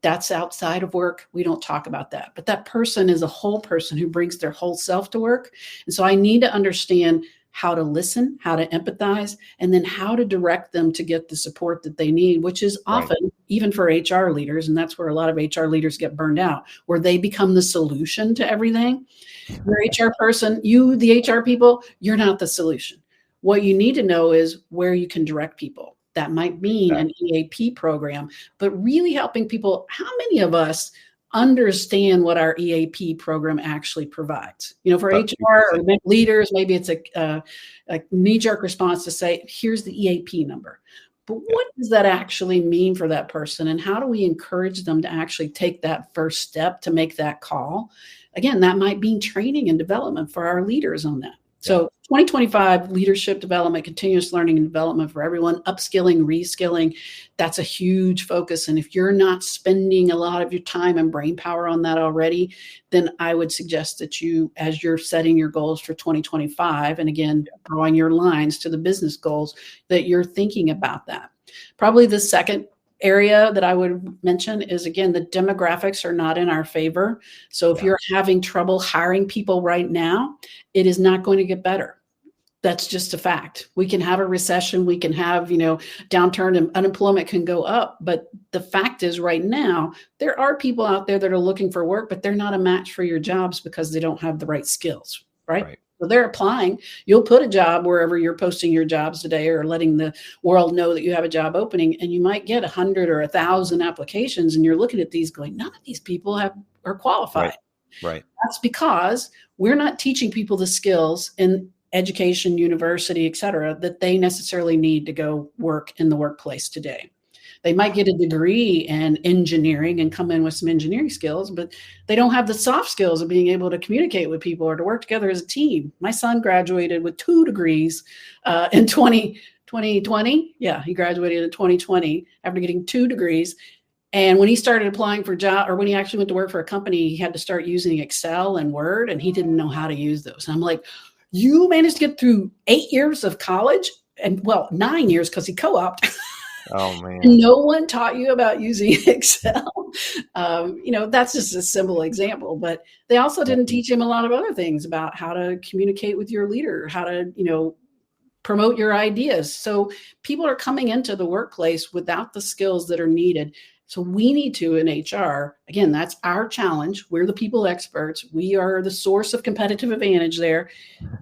that's outside of work. We don't talk about that. But that person is a whole person who brings their whole self to work. And so I need to understand how to listen, how to empathize, and then how to direct them to get the support that they need, which is often, even for HR leaders, and that's where a lot of HR leaders get burned out, where they become the solution to everything. You're an HR person, the HR people, you're not the solution. What you need to know is where you can direct people. That might mean an EAP program, but really helping people. How many of us understand what our EAP program actually provides? For HR or leaders, maybe it's a knee-jerk response to say, here's the EAP number. But what does that actually mean for that person? And how do we encourage them to actually take that first step to make that call? Again, that might mean training and development for our leaders on that. So 2025, leadership development, continuous learning and development for everyone, upskilling, reskilling, that's a huge focus. And if you're not spending a lot of your time and brain power on that already, then I would suggest that you, as you're setting your goals for 2025, and again, drawing your lines to the business goals, that you're thinking about that. Probably the second area that I would mention is, again, the demographics are not in our favor. So if you're having trouble hiring people right now, it is not going to get better. That's just a fact. We can have a recession, we can have, downturn, and unemployment can go up. But the fact is right now, there are people out there that are looking for work, but they're not a match for your jobs because they don't have the right skills, right? So they're applying. You'll put a job wherever you're posting your jobs today or letting the world know that you have a job opening, and you might get 100 or 1,000 applications. And you're looking at these going, none of these people are qualified. Right. That's because we're not teaching people the skills in education, university, et cetera, that they necessarily need to go work in the workplace today. They might get a degree in engineering and come in with some engineering skills, but they don't have the soft skills of being able to communicate with people or to work together as a team. My son graduated with 2 degrees in 2020. Yeah, he graduated in 2020 after getting 2 degrees. And when he started applying for job, or when he actually went to work for a company, he had to start using Excel and Word, and he didn't know how to use those. And I'm like, you managed to get through 8 years of college, and 9 years because he co-opted. Oh man! No one taught you about using Excel. That's just a simple example, but they also didn't teach him a lot of other things about how to communicate with your leader, how to, promote your ideas. So people are coming into the workplace without the skills that are needed. So we need to, in HR, again, that's our challenge. We're the people experts. We are the source of competitive advantage there.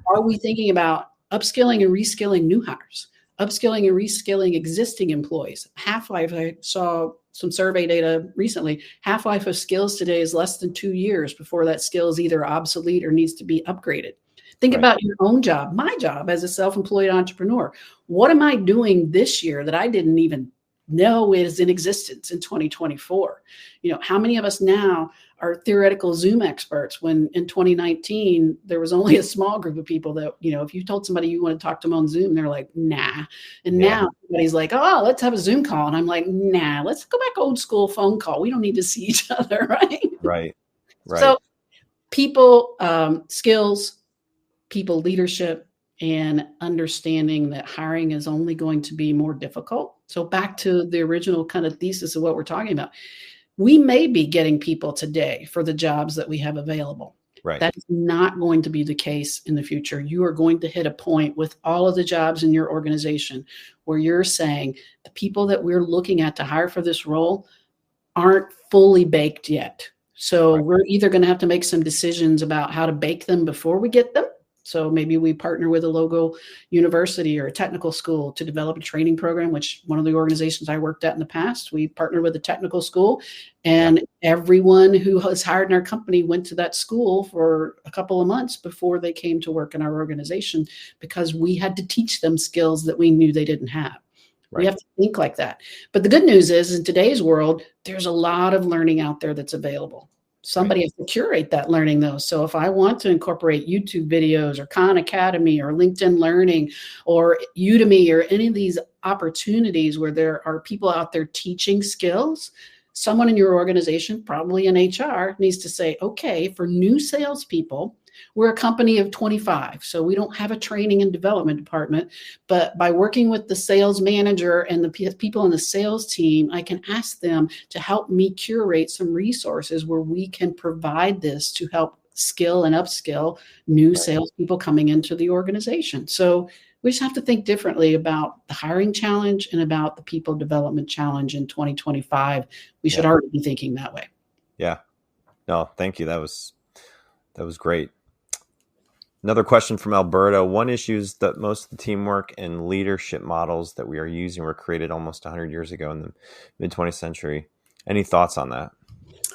Are we thinking about upskilling and reskilling new hires? Upskilling and reskilling existing employees. Half-life, I saw some survey data recently, half-life of skills today is less than 2 years before that skill is either obsolete or needs to be upgraded. Think about your own job, my job as a self-employed entrepreneur. What am I doing this year that I didn't even know is in existence in 2024. How many of us now are theoretical Zoom experts when in 2019 there was only a small group of people that, if you told somebody you want to talk to them on Zoom, they're like, nah. And now everybody's like, oh, let's have a Zoom call. And I'm like, nah, let's go back old school phone call. We don't need to see each other, right? Right. So people skills, people leadership, and understanding that hiring is only going to be more difficult. So back to the original kind of thesis of what we're talking about. We may be getting people today for the jobs that we have available. Right. That's not going to be the case in the future. You are going to hit a point with all of the jobs in your organization where you're saying the people that we're looking at to hire for this role aren't fully baked yet. So we're either going to have to make some decisions about how to bake them before we get them. So maybe we partner with a local university or a technical school to develop a training program, which one of the organizations I worked at in the past, we partnered with a technical school, and everyone who was hired in our company went to that school for a couple of months before they came to work in our organization, because we had to teach them skills that we knew they didn't have. We have to think like that. But the good news is, in today's world, there's a lot of learning out there that's available. Somebody has to curate that learning, though. So if I want to incorporate YouTube videos or Khan Academy or LinkedIn Learning or Udemy or any of these opportunities where there are people out there teaching skills, someone in your organization, probably in HR, needs to say, okay, for new salespeople, we're a company of 25, so we don't have a training and development department. But by working with the sales manager and the people on the sales team, I can ask them to help me curate some resources where we can provide this to help skill and upskill new salespeople coming into the organization. So we just have to think differently about the hiring challenge and about the people development challenge in 2025. We should already be thinking that way. Yeah. No, thank you. That was great. Another question from Alberta. One issue is that most of the teamwork and leadership models that we are using were created almost 100 years ago in the mid-20th century. Any thoughts on that?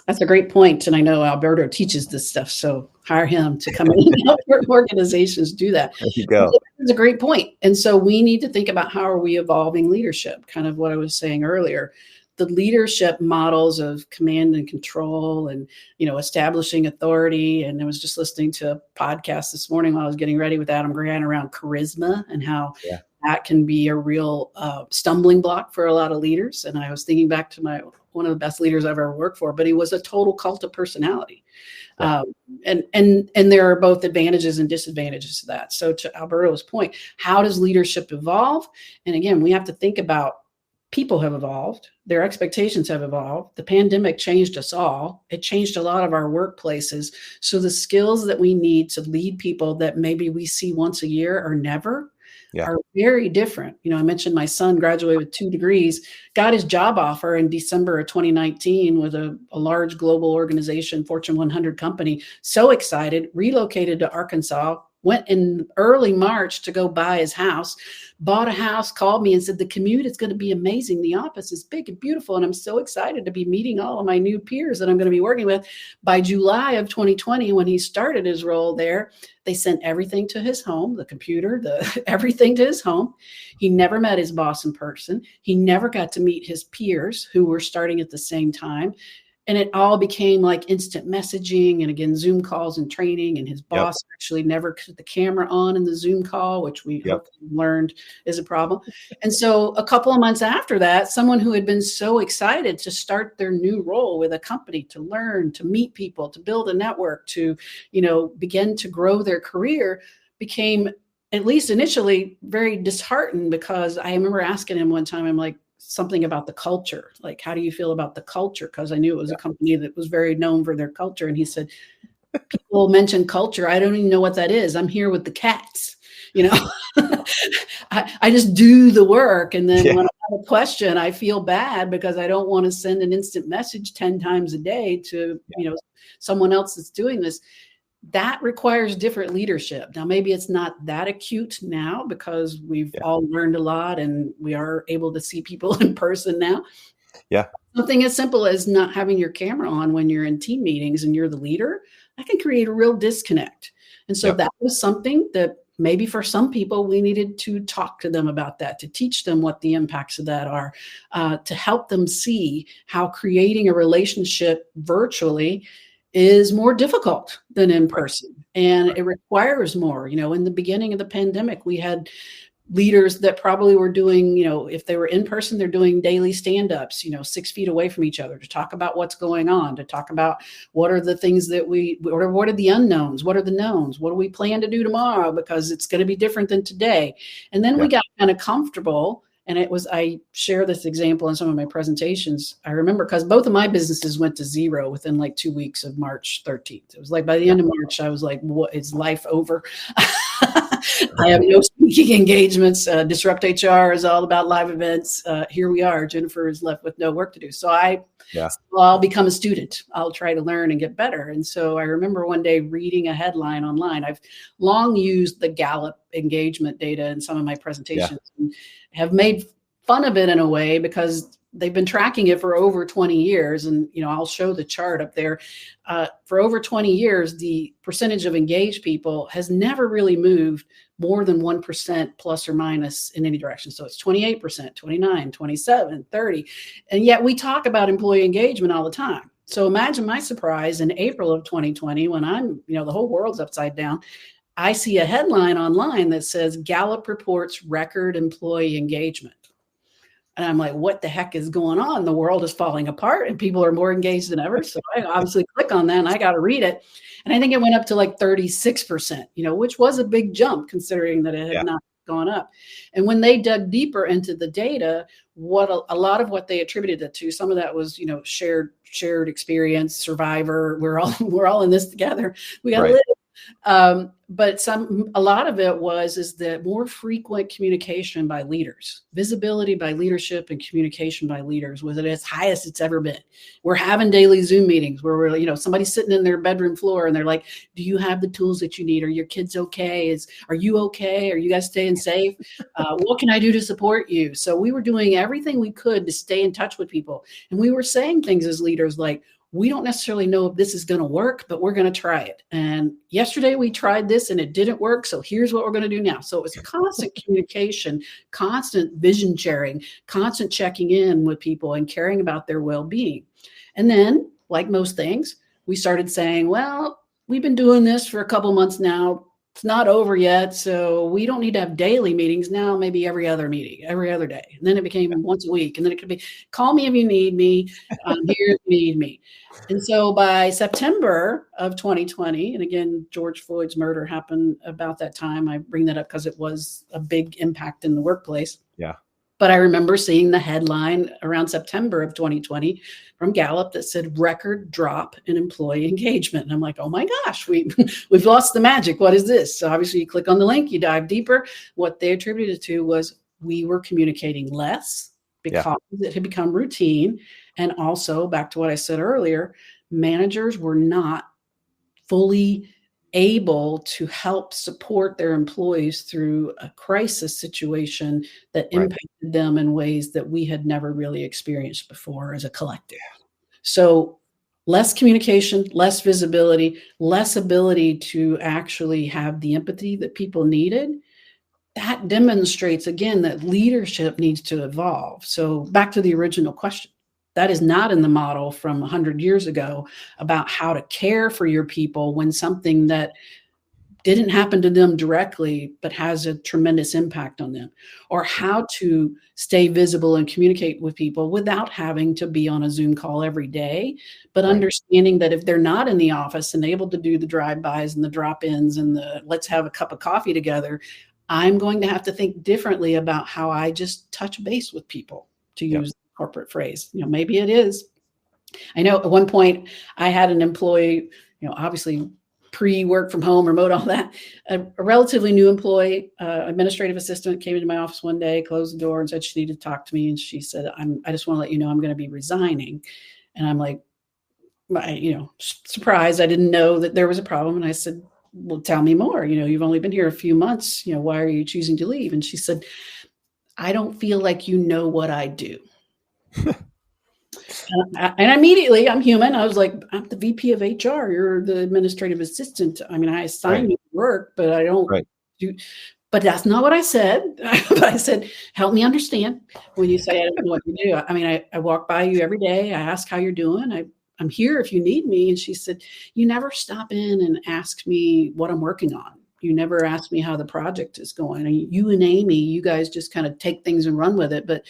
That's a great point. And I know Alberto teaches this stuff, so hire him to come in and help your organizations do that. There you go. That's a great point. And so we need to think about how are we evolving leadership, kind of what I was saying earlier. The leadership models of command and control and, establishing authority. And I was just listening to a podcast this morning while I was getting ready with Adam Grant around charisma and how that can be a real stumbling block for a lot of leaders. And I was thinking back to one of the best leaders I've ever worked for, but he was a total cult of personality. And there are both advantages and disadvantages to that. So to Alberto's point, how does leadership evolve? And again, we have to think about people have evolved. Their expectations have evolved. The pandemic changed us all. It changed a lot of our workplaces. So the skills that we need to lead people that maybe we see once a year or never are very different. I mentioned my son graduated with 2 degrees, got his job offer in December of 2019 with a large global organization, Fortune 100 company. So excited, relocated to Arkansas, went in early March to go buy his house, bought a house, called me and said, the commute is going to be amazing. The office is big and beautiful. And I'm so excited to be meeting all of my new peers that I'm going to be working with. By July of 2020, when he started his role there, they sent everything to his home, the computer, everything to his home. He never met his boss in person. He never got to meet his peers who were starting at the same time. And it all became like instant messaging and again, Zoom calls and training. And his boss actually never put the camera on in the Zoom call, which we learned is a problem. And so a couple of months after that, someone who had been so excited to start their new role with a company, to learn, to meet people, to build a network, to, begin to grow their career, became, at least initially, very disheartened, because I remember asking him one time, I'm like, something about the culture. Like, how do you feel about the culture? Because I knew it was a company that was very known for their culture. And he said, people mention culture. I don't even know what that is. I'm here with the cats. I just do the work. And then when I have a question, I feel bad because I don't want to send an instant message 10 times a day to, someone else that's doing this. That requires different leadership. Now, maybe it's not that acute now because we've all learned a lot and we are able to see people in person now. Yeah. Something as simple as not having your camera on when you're in team meetings and you're the leader, that can create a real disconnect. And so that was something that maybe for some people, we needed to talk to them about that, to teach them what the impacts of that are, to help them see how creating a relationship virtually is more difficult than in person. And it requires more. In the beginning of the pandemic, we had leaders that probably were doing, if they were in person, they're doing daily stand-ups, 6 feet away from each other, to talk about what's going on, to talk about what are the things that what are the unknowns, what are the knowns, what do we plan to do tomorrow, because it's going to be different than today. And then we got kind of comfortable. And I share this example in some of my presentations. I remember because both of my businesses went to zero within like 2 weeks of March 13th. It was like by the end of March, I was like, what, is life over? I have no speaking engagements. Disrupt HR is all about live events. Here we are. Jennifer is left with no work to do. So I'll become a student. I'll try to learn and get better. And so I remember one day reading a headline online. I've long used the Gallup engagement data in some of my presentations and have made fun of it in a way because they've been tracking it for over 20 years. And, I'll show the chart up there. For over 20 years, the percentage of engaged people has never really moved more than 1% plus or minus in any direction. So it's 28%, 29, 27, 30. And yet we talk about employee engagement all the time. So imagine my surprise in April of 2020 when the whole world's upside down. I see a headline online that says Gallup reports record employee engagement. And I'm like, what the heck is going on? The world is falling apart and people are more engaged than ever. So I obviously click on that and I got to read it. And I think it went up to like 36%, which was a big jump considering that it had not gone up. And when they dug deeper into the data, what a lot of what they attributed it to, some of that was, shared experience, survivor. We're all in this together. We got to live. But a lot of it is the more frequent communication by leaders, visibility by leadership and communication by leaders was at its highest it's ever been. We're having daily Zoom meetings where we're, somebody's sitting in their bedroom floor and they're like, do you have the tools that you need? Are your kids okay? Are you okay? Are you guys staying safe? What can I do to support you? So we were doing everything we could to stay in touch with people. And we were saying things as leaders like, we don't necessarily know if this is going to work, but we're going to try it. And yesterday we tried this and it didn't work. So here's what we're going to do now. So it was constant communication, constant vision sharing, constant checking in with people and caring about their well-being. And then, like most things, we started saying, well, we've been doing this for a couple months now. It's not over yet. So we don't need to have daily meetings now, maybe every other meeting, every other day. And then it became once a week. And then it could be, call me if you need me. I'm here if you need me. And so by September of 2020, and again, George Floyd's murder happened about that time. I bring that up because it was a big impact in the workplace. Yeah. But I remember seeing the headline around September of 2020 from Gallup that said record drop in employee engagement. And I'm like, oh my gosh, we've lost the magic. What is this? So obviously you click on the link, you dive deeper. What they attributed to was we were communicating less because it had become routine. And also back to what I said earlier, managers were not fully able to help support their employees through a crisis situation that impacted them in ways that we had never really experienced before as a collective. So less communication, less visibility, less ability to actually have the empathy that people needed. That demonstrates, again, that leadership needs to evolve. So back to the original question. That is not in the model from 100 years ago about how to care for your people when something that didn't happen to them directly, but has a tremendous impact on them, or how to stay visible and communicate with people without having to be on a Zoom call every day, but understanding that if they're not in the office and able to do the drive-bys and the drop-ins and the let's have a cup of coffee together, I'm going to have to think differently about how I just touch base with people, to use corporate phrase. Maybe it is. I know at one point I had an employee, obviously pre-work from home, remote, all that, a relatively new employee, administrative assistant came into my office one day, closed the door and said she needed to talk to me. And she said, I just want to let you know I'm going to be resigning. And I'm like, surprised. I didn't know that there was a problem. And I said, well, tell me more. You've only been here a few months. Why are you choosing to leave? And she said, I don't feel like you know what I do. And immediately, I'm human. I was like, I'm the VP of HR. You're the administrative assistant. I mean, I assign you work, but I don't But that's not what I said. But I said, help me understand when you say I don't know what you do. I mean, I walk by you every day. I ask how you're doing. I'm here if you need me. And she said, you never stop in and ask me what I'm working on. You never ask me how the project is going. And you and Amy, you guys just kind of take things and run with it. But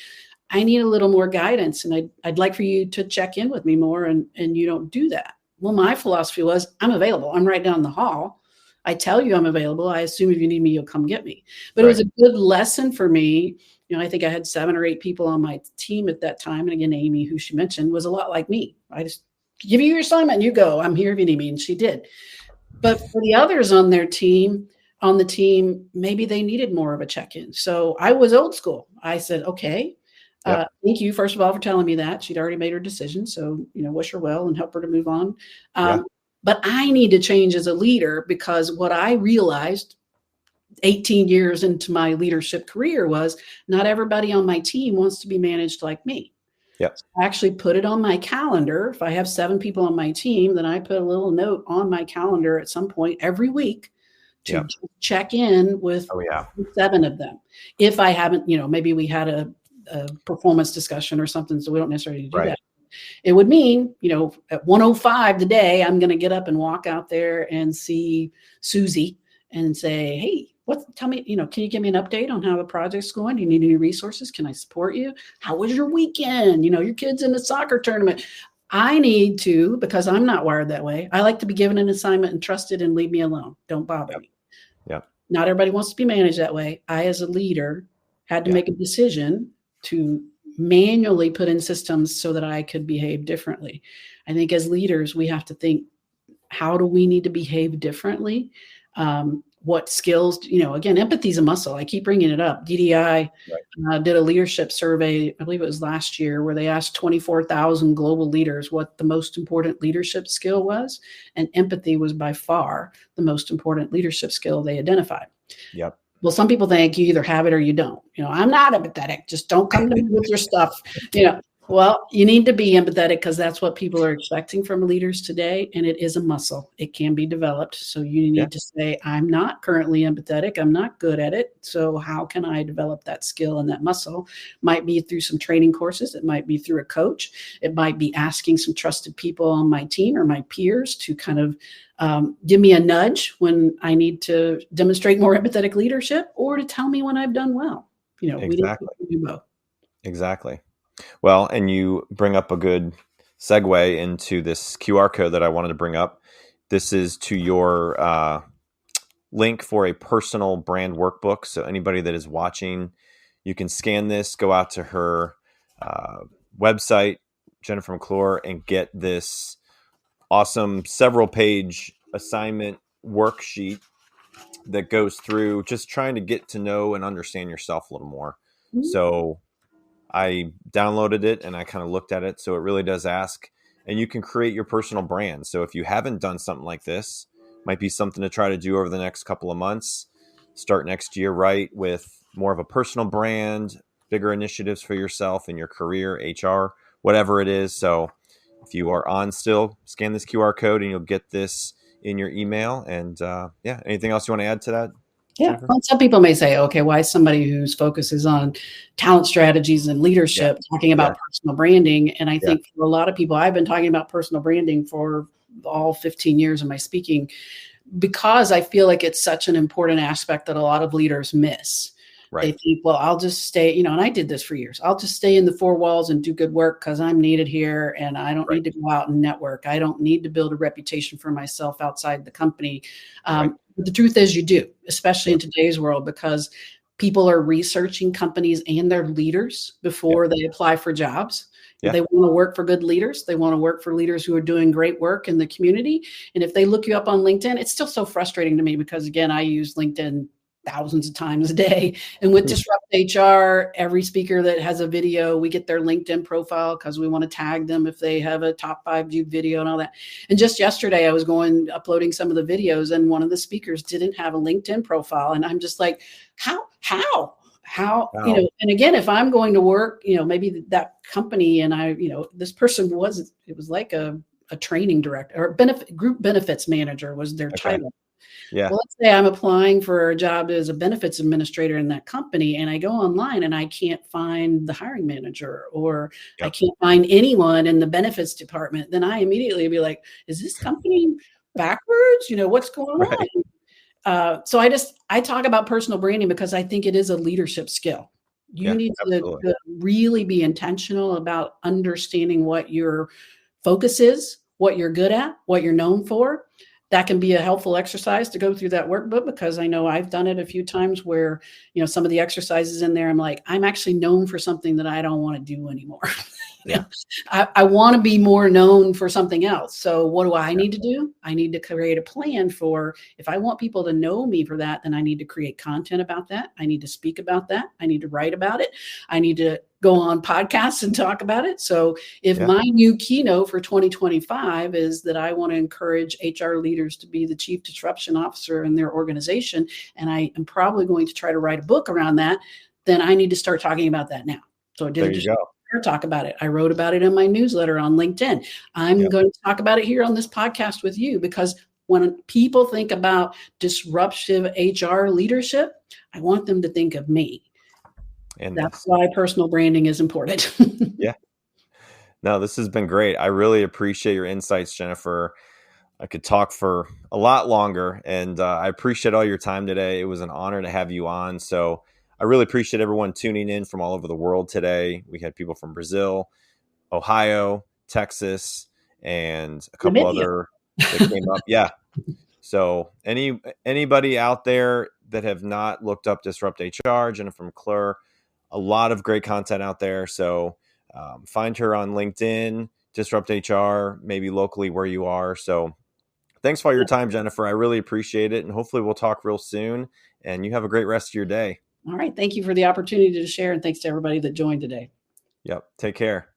I need a little more guidance. And I'd like for you to check in with me more. And you don't do that. Well, my philosophy was I'm available. I'm right down the hall. I tell you I'm available. I assume if you need me, you'll come get me. But It was a good lesson for me. I think I had 7 or 8 people on my team at that time. And again, Amy, who she mentioned, was a lot like me. I just give you your assignment, you go. I'm here if you need me. And she did. But for the others on the team, maybe they needed more of a check-in. So I was old school. I said, okay, thank you, first of all, for telling me that. She'd already made her decision. So, wish her well and help her to move on. But I need to change as a leader, because what I realized 18 years into my leadership career was not everybody on my team wants to be managed like me. Yep. So I actually put it on my calendar. If I have 7 people on my team, then I put a little note on my calendar at some point every week to check in with 7 of them. If I haven't, maybe we had a performance discussion or something, so we don't necessarily do that. It would mean, at 1:05 today, I'm going to get up and walk out there and see Susie and say, hey, tell me, can you give me an update on how the project's going? Do you need any resources? Can I support you? How was your weekend? Your kid's in the soccer tournament. I need to, because I'm not wired that way. I like to be given an assignment and trusted and leave me alone. Don't bother me. Yeah. Not everybody wants to be managed that way. I, as a leader, had to make a decision to manually put in systems so that I could behave differently. I think as leaders, we have to think, how do we need to behave differently? What skills, again, empathy is a muscle. I keep bringing it up. DDI did a leadership survey, I believe it was last year, where they asked 24,000 global leaders what the most important leadership skill was. And empathy was by far the most important leadership skill they identified. Yep. Well, some people think you either have it or you don't. I'm not empathetic. Just don't come to me with your stuff. Well, you need to be empathetic, because that's what people are expecting from leaders today. And it is a muscle. It can be developed. So you need to say, I'm not currently empathetic. I'm not good at it. So how can I develop that skill and that muscle? Might be through some training courses. It might be through a coach. It might be asking some trusted people on my team or my peers to kind of give me a nudge when I need to demonstrate more empathetic leadership, or to tell me when I've done well. Exactly. We do both. Exactly. Well, and you bring up a good segue into this QR code that I wanted to bring up. This is to your link for a personal brand workbook. So anybody that is watching, you can scan this, go out to her website, Jennifer McClure, and get this awesome several-page assignment worksheet that goes through just trying to get to know and understand yourself a little more. Mm-hmm. So I downloaded it and I kind of looked at it. So it really does ask, and you can create your personal brand. So if you haven't done something like this, might be something to try to do over the next couple of months. Start next year, with more of a personal brand, bigger initiatives for yourself in your career, HR, whatever it is. So if you are on still, scan this QR code and you'll get this in your email. And anything else you want to add to that? Yeah. Well, some people may say, okay, why is somebody whose focus is on talent strategies and leadership talking about personal branding? And I think for a lot of people, I've been talking about personal branding for all 15 years of my speaking, because I feel like it's such an important aspect that a lot of leaders miss. They think, well, I'll just stay, and I did this for years. I'll just stay in the 4 walls and do good work because I'm needed here, and I don't need to go out and network. I don't need to build a reputation for myself outside the company. But the truth is you do, especially in today's world, because people are researching companies and their leaders before they apply for jobs. They want to work for good leaders. They want to work for leaders who are doing great work in the community. And if they look you up on LinkedIn, it's still so frustrating to me, because again, I use LinkedIn thousands of times a day. And with Disrupt HR, every speaker that has a video, we get their LinkedIn profile because we want to tag them if they have a top 5 viewed video and all that. And just yesterday, I was uploading some of the videos, and one of the speakers didn't have a LinkedIn profile. And I'm just like, how, and again, if I'm going to work, maybe that company and this person it was like a training director or group benefits manager was their title. Yeah. Well, let's say I'm applying for a job as a benefits administrator in that company, and I go online and I can't find the hiring manager, or I Yep. can't find anyone in the benefits department. Then I immediately be like, is this company backwards? What's going Right. on? So I talk about personal branding because I think it is a leadership skill. You Yeah, need absolutely. to really be intentional about understanding what your focus is, what you're good at, what you're known for. That can be a helpful exercise to go through that workbook, because I know I've done it a few times where, some of the exercises in there, I'm like, I'm actually known for something that I don't want to do anymore. You Yeah. know, I want to be more known for something else. So what do I Yeah. need to do? I need to create a plan for, if I want people to know me for that, then I need to create content about that. I need to speak about that. I need to write about it. I need to go on podcasts and talk about it. So if Yeah. my new keynote for 2025 is that I want to encourage HR leaders to be the chief disruption officer in their organization, and I am probably going to try to write a book around that, then I need to start talking about that now. So I did There it you just go. talk about it. I wrote about it in my newsletter on LinkedIn. I'm Yep. going to talk about it here on this podcast with you, because when people think about disruptive HR leadership, I want them to think of me. And That's this. why personal branding is important. Yeah. No, this has been great. I really appreciate your insights, Jennifer. I could talk for a lot longer, and I appreciate all your time today. It was an honor to have you on. So I really appreciate everyone tuning in from all over the world today. We had people from Brazil, Ohio, Texas, and a couple Namibia. other that came up. Yeah. So anybody out there that have not looked up Disrupt HR, Jennifer McClure, a lot of great content out there. So find her on LinkedIn, Disrupt HR, maybe locally where you are. So thanks for all your time, Jennifer. I really appreciate it. And hopefully we'll talk real soon. And you have a great rest of your day. All right. Thank you for the opportunity to share. And thanks to everybody that joined today. Yep. Take care.